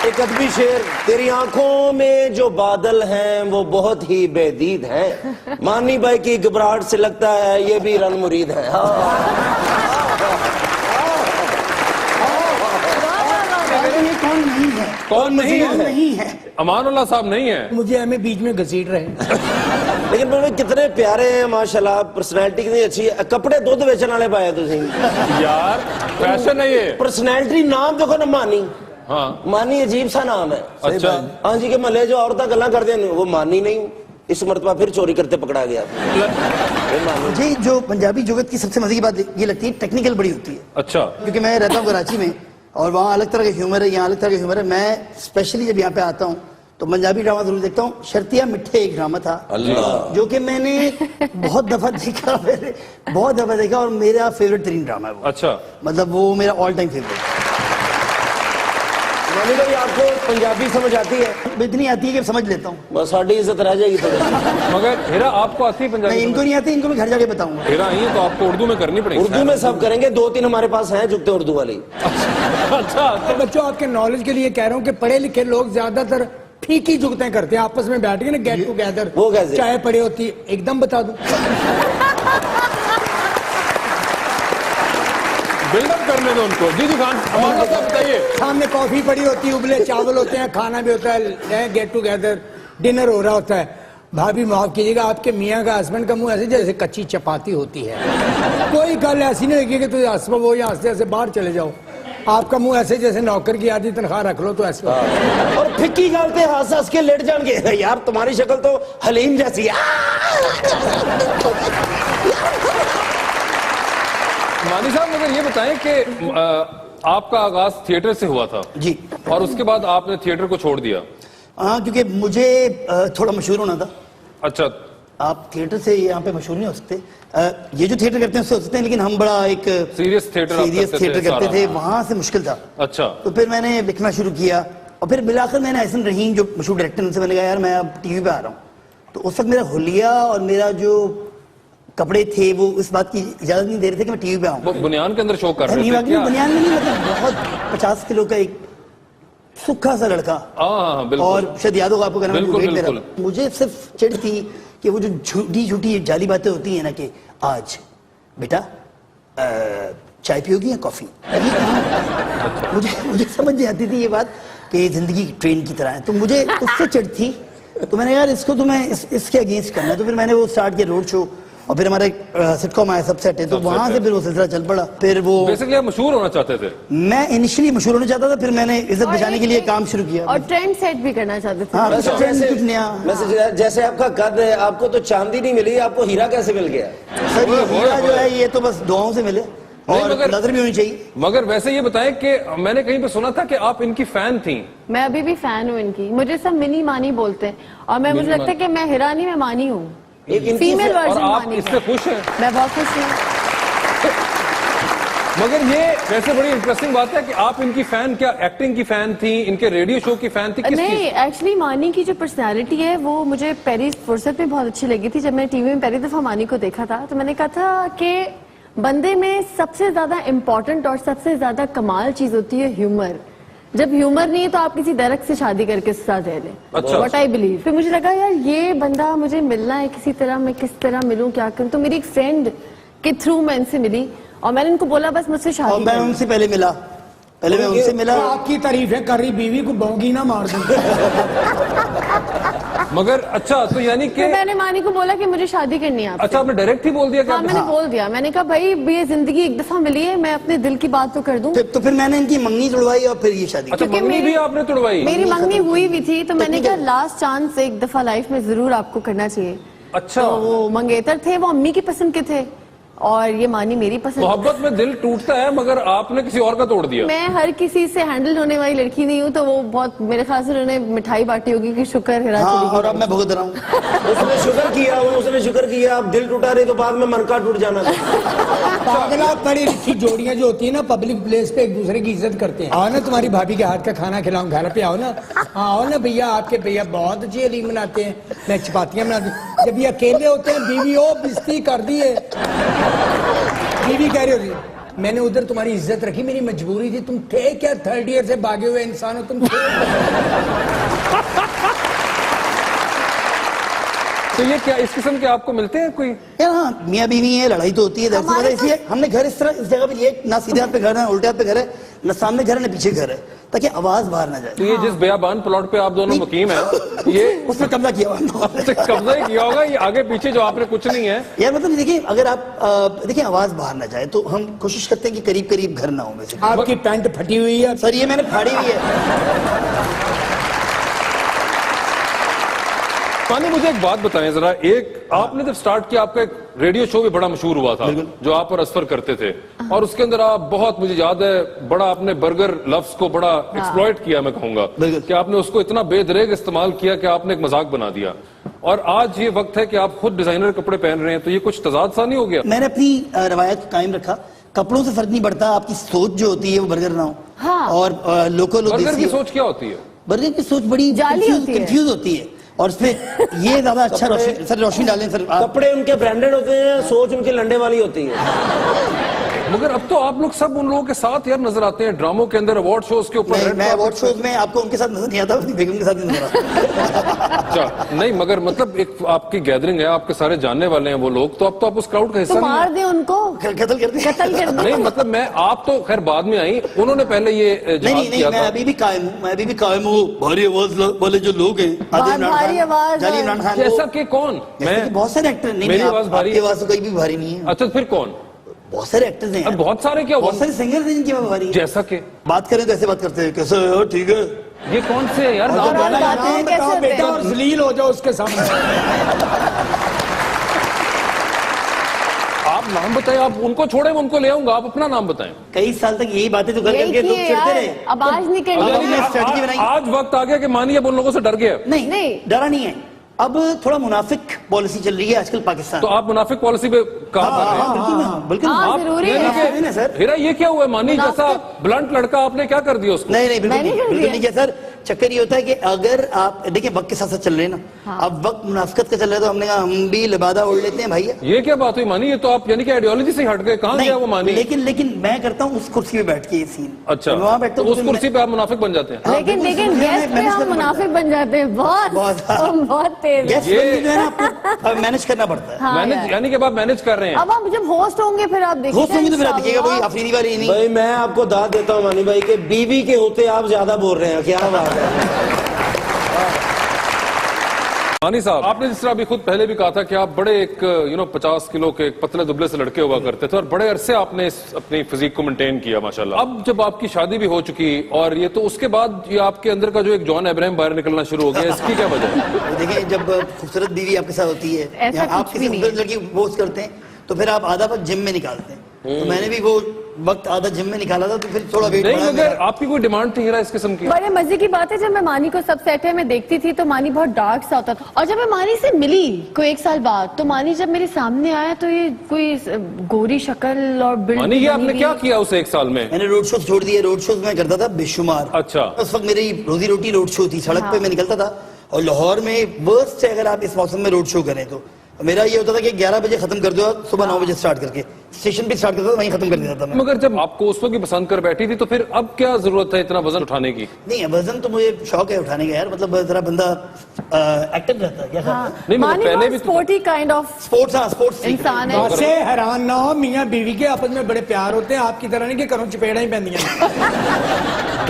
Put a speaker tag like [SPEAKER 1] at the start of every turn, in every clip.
[SPEAKER 1] ایک ادبی شعر، تیری آنکھوں میں جو بادل ہیں وہ بہت ہی بے دید ہیں، مانی بھائی کی گھبراہٹ سے لگتا ہے یہ بھی رن مرید ہیں.
[SPEAKER 2] کون نہیں ہے؟
[SPEAKER 3] امان اللہ صاحب نہیں ہے.
[SPEAKER 2] مجھے ہمیں بیچ میں گھسیٹ رہے ہیں.
[SPEAKER 1] لیکن کتنے پیارے ہیں ماشاءاللہ، پرسنالٹی کتنی اچھی ہے. کپڑے دودھ بیچن والے پائے تسی
[SPEAKER 3] یار فیشن ہے یہ.
[SPEAKER 1] پرسنالٹی نام دیکھو نا، مانی.
[SPEAKER 3] ہاں
[SPEAKER 1] مانی عجیب سا نام ہے.
[SPEAKER 3] اچھا
[SPEAKER 1] ہاں جی کہ محلے جو عورتیں گلاں کرتے ہیں وہ مانی نہیں، اس مرتبہ پھر چوری کرتے پکڑا گیا.
[SPEAKER 2] مجھے جو پنجابی جگت کی سب سے مزے کی بات یہ لگتی ہے، ٹیکنیکل بڑی ہوتی ہے.
[SPEAKER 3] اچھا.
[SPEAKER 2] کیونکہ میں رہتا ہوں کراچی میں اور وہاں الگ طرح کے ہیومر ہے، یہاں الگ طرح کے ہیومر ہے. میں اسپیشلی جب یہاں پہ آتا ہوں تو پنجابی ڈرامہ ضرور دیکھتا ہوں. شرطیہ مٹھے ایک ڈرامہ تھا جو کہ میں نے بہت دفعہ دیکھا اور میرا فیوریٹ ترین ڈرامہ ہے وہ.
[SPEAKER 3] اچھا.
[SPEAKER 2] مطلب وہ میرا آل ٹائم فیوریٹ.
[SPEAKER 1] مانی بھائی آپ کو پنجابی سمجھ آتی ہے؟
[SPEAKER 2] اتنی آتی ہے کہ سمجھ لیتا ہوں.
[SPEAKER 1] بس ساڑھی عزت رہ جائے گی تھوڑی.
[SPEAKER 3] مگر ہیرا آپ کو آتی ہے پنجابی؟
[SPEAKER 2] نہیں، ان کو نہیں آتی، ان کو میں گھر جا کے بتاؤں گا.
[SPEAKER 3] ہیرا آئی ہے تو آپ کو اردو میں کرنی پڑے گی.
[SPEAKER 1] اردو میں سب کریں گے، 2-3 ہمارے پاس ہیں جگتے اردو والی.
[SPEAKER 3] اچھا.
[SPEAKER 2] بچوں آپ کے نالج کے لیے کہہ رہا ہوں کہ پڑھے لکھے لوگ زیادہ تر پھیکی جگتیں کرتے ہیں، آپس میں بیٹھ کے نا گیٹ ٹوگیدر،
[SPEAKER 1] وہ کیسے؟
[SPEAKER 2] چائے پڑی ہوتی ہے. ایک دم بتا دوں،
[SPEAKER 3] بلڈ اپ کرنے دو ان کو. جی خان ہمارا صاحب بتائیے.
[SPEAKER 2] سامنے کافی پڑی ہوتی ہے، ابلے چاول ہوتے ہیں، کھانا بھی ہوتا ہے، گیٹ ٹوگیدر ڈنر ہو رہا ہوتا ہے. بھابھی معاف کیجیے گا، آپ کے میاں کا ہسبینڈ کا منہ ایسے جیسے کچی چپاتی ہوتی ہے. کوئی گل ایسی نہیں ہوگی کہ تو ہسبینڈ وہ یا ہنستے ہنستے باہر چلے جاؤ. آپ کا منہ ایسے جیسے نوکر کی آدھی تنخواہ رکھ لو تو ایسے.
[SPEAKER 1] اور پھکی گالتے ہنس ہنس کے لیٹ جان گے. یار تمہاری شکل تو حلیم جیسی ہے.
[SPEAKER 3] مانی صاحب مگر یہ بتائیں کہ آپ کا آغاز تھیٹر سے ہوا تھا
[SPEAKER 2] جی،
[SPEAKER 3] اور اس کے بعد آپ نے تھیٹر کو چھوڑ دیا.
[SPEAKER 2] ہاں کیونکہ مجھے تھوڑا مشہور ہونا تھا.
[SPEAKER 3] اچھا.
[SPEAKER 2] آپ تھیٹر سے یہاں پہ مشہور نہیں ہو سکتے. یہ جو تھیٹر کرتے ہیں اس سے ہو سکتے ہیں، لیکن ہم بڑا ایک
[SPEAKER 3] سیریس
[SPEAKER 2] تھیٹر کرتے تھے، وہاں سے مشکل تھا.
[SPEAKER 3] اچھا.
[SPEAKER 2] تو پھر میں نے لکھنا شروع کیا اور پھر بالآخر میں نے احسن رحیم جو مشہور ڈائریکٹر ان سے میں نے کہا یار میں اب ٹی وی پہ آ رہا ہوں. تو اس وقت میرا حلیہ اور میرا جو کپڑے تھے وہ اس بات کی اجازت نہیں دے رہے تھے کہ میں ٹی وی پہ آؤں.
[SPEAKER 3] بنیان کے اندر شو کر رہے تھے؟
[SPEAKER 2] بنیان میں نہیں، مطلب بہت 50 کلو کا ایک سکھا سا لڑکا. اور شاید یاد ہوگا آپ کو کہنا، مجھے صرف چڑ تھی کہ وہ جو جھوٹی جعلی باتیں ہوتی ہیں نا کہ آج بیٹا چائے پیو گی یا کافی. مجھے سمجھ نہیں آتی تھی یہ بات کہ زندگی ٹرین کی طرح ہے. تو مجھے اس سے چڑ تھی، تو میں نے یار اس کو تو میں اس کے اگینسٹ کرنا ہے. تو پھر میں نے وہ سٹارٹ کیا روڈ شو، اور پھر ہمارا ایک سٹ کام آیا سب سیٹ ہے، تو وہاں سے پھر وہ سلسلہ چل پڑا. پھر وہ
[SPEAKER 3] بیسیکلی آپ مشہور ہونا چاہتے تھے؟
[SPEAKER 2] میں انیشلی مشہور ہونا چاہتا تھا، پھر میں نے عزت بچانے کے لیے کام شروع کیا
[SPEAKER 4] اور ٹرینڈ سیٹ بھی کرنا چاہتے تھے.
[SPEAKER 2] ہاں کچھ نیا.
[SPEAKER 1] جیسے آپ کا قد ہے، آپ کو تو چاندی نہیں ملی، آپ کو ہیرا کیسے مل گیا؟
[SPEAKER 2] سر یہ ہیرا جو ہے یہ تو بس دعاؤں سے ملے اور نظر بھی ہونی چاہیے.
[SPEAKER 3] مگر ویسے یہ بتائیں کہ میں نے کہیں پہ سنا تھا کہ آپ ان کی فین تھیں.
[SPEAKER 4] میں ابھی بھی فین ہوں ان کی. مجھے سب منی مانی بولتے ہیں اور مجھے لگتا ہے کہ میں ہیرا نہیں، میں مانی ہوں. فیمیل ورژن مانی.
[SPEAKER 3] اس سے خوش ہیں؟
[SPEAKER 4] میں بہت خوش ہوں.
[SPEAKER 3] مگر یہ ویسے بڑی انٹرسٹنگ بات ہے کہ آپ ان کی فین، کیا ایکٹنگ کی فین تھیں، ان کے ریڈیو شو کی فین تھی؟
[SPEAKER 4] نہیں، ایکچولی مانی کی جو پرسنالٹی ہے وہ مجھے پہلی فرصت میں بہت اچھی لگی تھی. جب میں ٹی وی میں پہلی دفعہ مانی کو دیکھا تھا تو میں نے کہا تھا کہ بندے میں سب سے زیادہ امپورٹنٹ اور سب سے زیادہ کمال چیز ہوتی ہے ہیومر. جب ہیومر نہیں ہے تو آپ کسی درخت سے شادی کر کے ساتھ رہ لیں. What I believe. پھر مجھے لگا یار یہ بندہ مجھے ملنا ہے کسی طرح، میں کس طرح ملوں، کیا کروں. تو میری ایک فرینڈ کے تھرو میں ان سے ملی اور میں نے ان کو بولا بس مجھ سے شادی.
[SPEAKER 2] میں ان سے پہلے میں ان سے ملا.
[SPEAKER 5] آپ کی تعریفیں کر رہی بیوی کو بونگی نہ مار دوں.
[SPEAKER 3] مگر اچھا تو یعنی کہ
[SPEAKER 4] میں نے مانی کو بولا کہ مجھے شادی کرنی ہے.
[SPEAKER 3] اچھا آپ نے ڈائریکٹ ہی بول دیا؟
[SPEAKER 4] ہاں میں نے بول دیا. میں نے کہا بھائی یہ زندگی ایک دفعہ ملی ہے، میں اپنے دل کی بات تو کر دوں.
[SPEAKER 2] تو پھر میں نے ان کی منگنی توڑوائی اور پھر یہ شادی.
[SPEAKER 3] اچھا منگنی بھی آپ نے توڑوائی؟
[SPEAKER 4] میری منگنی ہوئی بھی تھی تو میں نے کہا لاسٹ چانس ایک دفعہ لائف میں ضرور آپ کو کرنا چاہیے.
[SPEAKER 3] اچھا.
[SPEAKER 4] وہ منگیتر تھے، وہ امی کی پسند کے تھے اور یہ مانی میری پسند.
[SPEAKER 3] محبت میں دل ٹوٹتا ہے مگر آپ نے کسی اور کا توڑ دیا.
[SPEAKER 4] میں ہر کسی سے ہینڈل ہونے والی لڑکی نہیں ہوں. تو وہ بہت میرے خیال سے انہوں نے مٹھائی بانٹی ہوگی کہ شکر ہیرا چلی گئی.
[SPEAKER 2] اور اب میں بھگت رہا ہوں.
[SPEAKER 1] اس نے شکر کیا، اس نے شکر کیا. اب دل ٹوٹا رہے تو بعد میں من کا ٹوٹ جانا.
[SPEAKER 5] پاگلا پڑھی لکھی جوڑیاں جو ہوتی ہیں نا پبلک پلیس پہ ایک دوسرے کی عزت کرتے ہیں. آؤ نا تمہاری بھابھی کے ہاتھ کا کھانا کھلاؤں، گھر پہ آؤ نا. آؤ نا بھیا، آپ کے بھیا بہت اچھی حلیم بناتے ہیں، میں چپاتیاں بناتی ہوں. جب یہ اکیلے ہوتے ہیں بیوی او بستی کر دیے. بیوی کہہ رہی ہوتی
[SPEAKER 2] میں نے ادھر تمہاری عزت رکھی, میری مجبوری تھی. تم تھے کیا 3rd ایئر سے بھاگے ہوئے انسان ہو تم تھے.
[SPEAKER 3] تو یہ کیا اس قسم کے آپ کو ملتے ہیں کوئی؟
[SPEAKER 6] یار ہاں, میاں بیوی ہے, لڑائی تو ہوتی ہے, اس لیے ہم نے گھر اس طرح اس جگہ پہ یہ نہ سیدھے ہاتھ پہ گھر ہے, الٹے ہاتھ پہ گھر ہے, نہ سامنے گھر ہے نہ پیچھے گھر ہے, تاکہ آواز باہر نہ جائے.
[SPEAKER 3] تو یہ جس بیابان پلاٹ پہ آپ دونوں مقیم ہیں, یہ
[SPEAKER 6] اس میں قبضہ کیا ہوا,
[SPEAKER 3] قبضہ ہی کیا ہوگا, یہ آگے پیچھے جو آپ نے کچھ نہیں ہے.
[SPEAKER 6] یار مطلب دیکھیں, اگر آپ دیکھیں آواز باہر نہ جائے تو ہم کوشش کرتے ہیں کہ قریب قریب گھر نہ ہو. ویسے
[SPEAKER 2] آپ کی پینٹ پھٹی ہوئی ہے
[SPEAKER 6] سر, یہ میں نے پھاڑی ہوئی ہے.
[SPEAKER 3] مانی مجھے ایک بات بتائیں ذرا, ایک آپ نے جب سٹارٹ کیا آپ کا ایک ریڈیو شو بھی بڑا مشہور ہوا تھا جو آپ اور اسفر کرتے تھے, اور اس کے اندر آپ بہت, مجھے یاد ہے, بڑا آپ نے برگر لفظ کو بڑا ایکسپلوئٹ کیا, میں کہوں گا کہ آپ نے اس کو اتنا بے دریغ استعمال کیا کہ آپ نے ایک مذاق بنا دیا. اور آج یہ وقت ہے کہ آپ خود ڈیزائنر کپڑے پہن رہے ہیں, تو یہ کچھ تضاد سا نہیں ہو گیا؟
[SPEAKER 6] میں نے اپنی روایت کو قائم رکھا, کپڑوں سے فرق نہیں پڑتا, آپ کی سوچ جو ہوتی ہے وہ برگر نہ ہو. اور لوکل
[SPEAKER 3] برگر کی سوچ کیا ہوتی ہے؟
[SPEAKER 6] برگر کی سوچ بڑی کنفیوز ہوتی ہے, اور اس پہ یہ زیادہ اچھا سر روشنی ڈالیں سر.
[SPEAKER 1] کپڑے ان کے برانڈڈ ہوتے ہیں, سوچ ان کے لنڈے والی ہوتی ہے.
[SPEAKER 3] مگر اب تو آپ لوگ سب ان لوگوں کے ساتھ یار نظر آتے ہیں ڈراموں کے اندر, ایوارڈ شوز کے اوپر.
[SPEAKER 6] میں ایوارڈ شوز میں آپ کو ان کے ساتھ نظر نہیں آتا, اپنی بیگم کے ساتھ نظر آتا.
[SPEAKER 3] اچھا نہیں, مگر مطلب ایک آپ کی گیدرنگ ہے, آپ کے سارے جاننے والے ہیں وہ لوگ, تو اب تو آپ اس کراؤڈ کا حصہ نہیں.
[SPEAKER 4] مار دیں ان کو,
[SPEAKER 6] قتل کر دیں.
[SPEAKER 3] نہیں مطلب میں, آپ تو خیر بعد میں آئی, انہوں نے پہلے یہ جہاد کیا تھا.
[SPEAKER 6] میں ابھی بھی قائم ہوں, میں ابھی بھی قائم ہوں. بھاری آواز والے جو لوگ ہیں,
[SPEAKER 4] بھاری آواز,
[SPEAKER 6] جعلی عمران خان,
[SPEAKER 3] جیسا کہ کون؟
[SPEAKER 6] میں بہت سارے ایکٹر. نہیں,
[SPEAKER 3] میری آواز بھاری,
[SPEAKER 6] آپ کی آواز تو کہیں بھی بھاری نہیں ہے.
[SPEAKER 3] اچھا پھر کون؟
[SPEAKER 6] بہت سارے ایکٹرز ہیں,
[SPEAKER 3] بہت سارے کیا,
[SPEAKER 6] بہت سارے سنگرز ہیں جن کی آواز بھاری ہے.
[SPEAKER 3] جیسا کہ
[SPEAKER 6] بات کریں تو ایسے بات کرتے ہیں, کیسے ہو, ٹھیک ہے.
[SPEAKER 3] یہ کون سے یار؟
[SPEAKER 2] بتاؤ بیٹا اور ذلیل ہو جاؤ اس کے سامنے.
[SPEAKER 3] آپ نام بتائیں, آپ ان کو چھوڑیں, ان کو لے آؤں گا, آپ اپنا نام بتائیں.
[SPEAKER 6] کئی سال تک یہی باتیں تو کر کے لوگ چڑھتے رہے.
[SPEAKER 4] اب آج نکل,
[SPEAKER 3] آج وقت آ گیا کہ مانی اب ان لوگوں سے ڈر گیا.
[SPEAKER 6] نہیں, ڈرا نہیں ہے. اب تھوڑا منافق پالیسی چل رہی ہے آج کل پاکستان.
[SPEAKER 3] تو آپ منافق پالیسی پہ کہاں پر رہے ہیں؟
[SPEAKER 6] بالکل
[SPEAKER 4] ضروری ہے.
[SPEAKER 3] ہیرا یہ کیا ہوا ہے, مانی جیسا بلنٹ لڑکا آپ نے کیا کر دیا اس کو؟
[SPEAKER 6] نہیں بالکل نہیں کیا سر. چکر یہ ہوتا ہے کہ اگر آپ دیکھیں وقت کے ساتھ ساتھ چل رہے ہیں نا, اب وقت منافقت کا چل رہا ہے, تو ہم نے کہا ہم بھی لبادہ اوڑھ لیتے ہیں بھائی.
[SPEAKER 3] یہ کیا بات ہوئی مانی, یہ تو آپ یعنی کہ آئیڈیالوجی سے ہٹ گئے, کہاں گیا وہ مانی؟
[SPEAKER 6] لیکن میں کرتا ہوں اس کرسی پہ بیٹھ کے یہ سین.
[SPEAKER 3] اچھا, تو اس کرسی پہ آپ منافق بن جاتے ہیں.
[SPEAKER 4] لیکن گیسٹ پہ ہم منافق بن جاتے ہیں, بہت تیز.
[SPEAKER 6] مینج کرنا پڑتا ہے,
[SPEAKER 3] یعنی کہ آپ مینج کر رہے ہیں.
[SPEAKER 4] اب آپ جب ہوسٹ ہوں گے پھر آپ دیکھیں,
[SPEAKER 6] ہوسٹ ہوں گے تو پھر آپ دیکھیے گا کوئی افریدی والی نہیں.
[SPEAKER 1] بھائی میں آپ کو داد دیتا ہوں مانی بھائی کہ بیوی کے ہوتے آپ زیادہ بول رہے ہیں, کیا بات ہے.
[SPEAKER 3] مانی صاحب, آپ نے جس طرح ابھی خود پہلے بھی کہا تھا کہ آپ بڑے ایک 50 کلو کے پتلے دبلے سے لڑکے ہوا کرتے تھے, اور بڑے عرصے آپ نے اپنی فزیک کو مینٹین کیا ماشاءاللہ. اب جب آپ کی شادی بھی ہو چکی, اور یہ تو اس کے بعد یہ آپ کے اندر کا جو ایک جان ابراہیم باہر نکلنا شروع ہو گیا, اس کی کیا وجہ ہے؟
[SPEAKER 6] دیکھیں, جب خوبصورت بیوی آپ کے ساتھ ہوتی ہے, آپ کسی خوبصورت لڑکی پوسٹ کرتے ہیں, تو پھر آپ آدھا وقت جم میں نکالتے ہیں. تو میں نے بھی وہ وقت آدھا جم میں نکالا تھا, تو پھر تھوڑا ویٹ
[SPEAKER 3] نہیں, مگر آپ کی کوئی ڈیمانڈ تھی ہیرا اس قسم کی؟
[SPEAKER 4] بڑے مزے کی بات ہے, جب میں مانی کو سب سیٹ میں دیکھتی تھی تو مانی بہت ڈارک سا ہوتا تھا, اور جب میں مانی سے ملی کوئی 1 سال بعد, تو مانی جب میرے سامنے آیا تو یہ کوئی گوری شکل اور
[SPEAKER 3] مانی, یہ آپ نے کیا کیا اسے 1 سال میں؟
[SPEAKER 6] میں نے روڈ شوز چھوڑ دیے. روڈ شوز میں کرتا تھا بے شمار.
[SPEAKER 3] اچھا,
[SPEAKER 6] اس وقت میری روزی روٹی روڈ شو تھی, سڑک پہ میں نکلتا تھا. اور لاہور میں ورسٹ ہے اگر آپ اس موسم میں روڈ شو کریں تو. میرا یہ ہوتا تھا کہ 11 بجے ختم کر دو, صبح 9 بجے سٹارٹ کر کے اسٹیشن پہ سٹارٹ کرتا تھا, وہیں ختم کر دیتا تھا میں.
[SPEAKER 3] مگر جب آپ کو اس وقت پسند کر بیٹھی تھی, تو پھر اب کیا ضرورت ہے اتنا وزن اٹھانے کی؟
[SPEAKER 6] نہیں, وزن تو مجھے شوق ہے اٹھانے کا یار, مطلب ذرا بندہ ایکٹیو رہتا ہے. کیا
[SPEAKER 3] نہیں, مگر پہلے بھی
[SPEAKER 4] سپورٹی کائنڈ آف
[SPEAKER 6] سپورٹس
[SPEAKER 4] انسان ہے.
[SPEAKER 2] سے حیران نہ ہو, میاں بیوی کے آپس میں بڑے پیار ہوتے ہیں, آپ کی طرح نہیں کہ کروں چپیڑا ہی پہنیاں.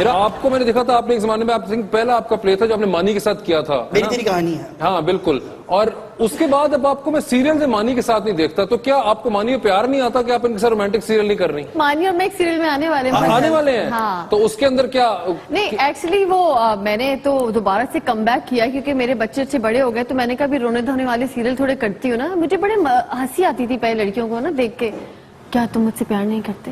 [SPEAKER 3] آپ کو میں نے دیکھا تھا, آپ نے ایک زمانے میں پہلا آپ کا پلے تھا جو آپ نے مانی کے ساتھ کیا تھا,
[SPEAKER 6] میری تیری کہانی ہے.
[SPEAKER 3] ہاں بالکل. اور اس کے بعد اب آپ کو میں سیریل سے مانی کے ساتھ نہیں دیکھتا, تو کیا آپ کو مانی میں پیار نہیں آتا کہ آپ ان کے ساتھ رومانٹک سیریل نہیں کر رہی؟
[SPEAKER 4] مانی اور میں ایک سیریل میں آنے والے ہیں.
[SPEAKER 3] تو اس کے اندر کیا
[SPEAKER 4] نہیں, ایکچولی وہ میں نے تو دوبارہ سے کم بیک کیا, کیونکہ میرے بچے اچھے بڑے ہو گئے, تو میں نے کہا بھی رونے دھونے والے سیریل تھوڑے کرتی ہوں نا. مجھے بڑے ہنسی آتی تھی پہلے لڑکیوں کو نا دیکھ کے, کیا تم مجھ سے پیار نہیں کرتے,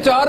[SPEAKER 3] 4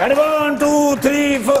[SPEAKER 7] Ready, 1, 2, 3, 4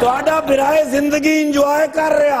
[SPEAKER 7] ਤੁਹਾਡਾ ਬਿਰਾਏ ਜ਼ਿੰਦਗੀ ਇੰਜੋਏ ਕਰ ਰਿਹਾ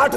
[SPEAKER 7] 8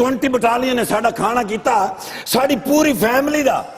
[SPEAKER 7] 20 ਬਟਾਲੀਅਨ ਨੇ ਸਾਡਾ ਖਾਣਾ ਕੀਤਾ, ਸਾਡੀ ਪੂਰੀ ਫੈਮਿਲੀ ਦਾ।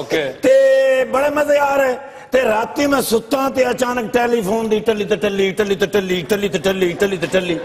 [SPEAKER 3] Okay।
[SPEAKER 7] ਤੇ ਬੜੇ ਮਜ਼ੇ ਆ ਰਹੇ। ਤੇ ਰਾਤੀ ਮੈਂ ਸੁੱਤਾ ਤੇ ਅਚਾਨਕ ਟੈਲੀਫੋਨ ਦੀ ਟੱਲੀ ਤੇ ਟੱਲੀ ਟੱਲੀ ਤੇ ਟੱਲੀ ਟੱਲੀ ਤੇ ਟੱਲੀ ਟੱਲੀ ਤੇ ਟੱਲੀ।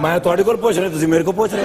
[SPEAKER 7] ਮੈਂ ਤੁਹਾਡੇ ਕੋਲ ਪੁੱਛ ਰਿਹਾ, ਤੁਸੀਂ ਮੇਰੇ ਕੋਲ ਪੁੱਛ ਰਹੇ।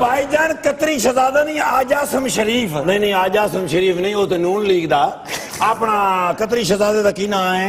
[SPEAKER 7] ਭਾਈਜਾਨ ਕਤਰੀ ਸ਼ਹਜ਼ਾਦਾ ਨਹੀਂ, ਆਜਾਸਮ ਸ਼ਰੀਫ। ਨਹੀਂ ਆਜਾਸਮ ਸ਼ਰੀਫ ਨਹੀਂ, ਉਹ ਤੇ ਨੂਨ ਲੀਗ ਦਾ ਆਪਣਾ ਕਤਰੀ ਸ਼ਹਜ਼ਾਦੇ ਦਾ ਕੀ ਨਾਮ ਹੈ?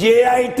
[SPEAKER 7] JIT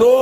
[SPEAKER 7] 2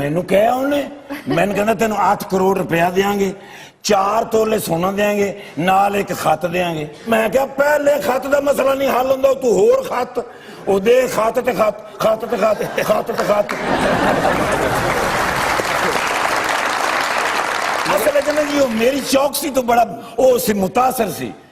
[SPEAKER 7] ਮੈਨੂੰ ਕਿਹਾ ਉਹਨੇ, ਮੈਨੂੰ ਕਹਿੰਦਾ ਤੈਨੂੰ 8 ਕਰੋੜ ਰੁਪਇਆ ਦੇਾਂਗੇ, 4 ਤੋਲੇ ਸੋਨਾ ਦੇਾਂਗੇ, ਨਾਲ ਇੱਕ ਖੱਤ ਦੇਾਂਗੇ। ਮੈਂ ਕਿਹਾ ਪਹਿਲੇ ਖੱਤ ਦਾ ਮਸਲਾ ਨਹੀਂ ਹੱਲ ਹੁੰਦਾ, ਤੂੰ ਹੋਰ ਖੱਤ, ਉਹ ਦੇ ਖੱਤ ਤੇ ਖੱਤ, ਖੱਤ ਤੇ ਖੱਤ, ਖੱਤ ਤੇ ਖੱਤ। ਅਸਲ ਚ ਨਾ ਜੀ ਉਹ ਮੇਰੀ ਚੌਕਸੀ ਤੋਂ ਬੜਾ ਉਹ ਸੀ, ਮੁਤਾਸਰ ਸੀ।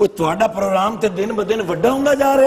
[SPEAKER 7] ਉਹ ਤੁਹਾਡਾ ਪ੍ਰੋਗਰਾਮ ਤੇ ਦਿਨ ਬ ਦਿਨ ਵੱਡਾ ਹੁੰਦਾ ਜਾ ਰਿਹਾ।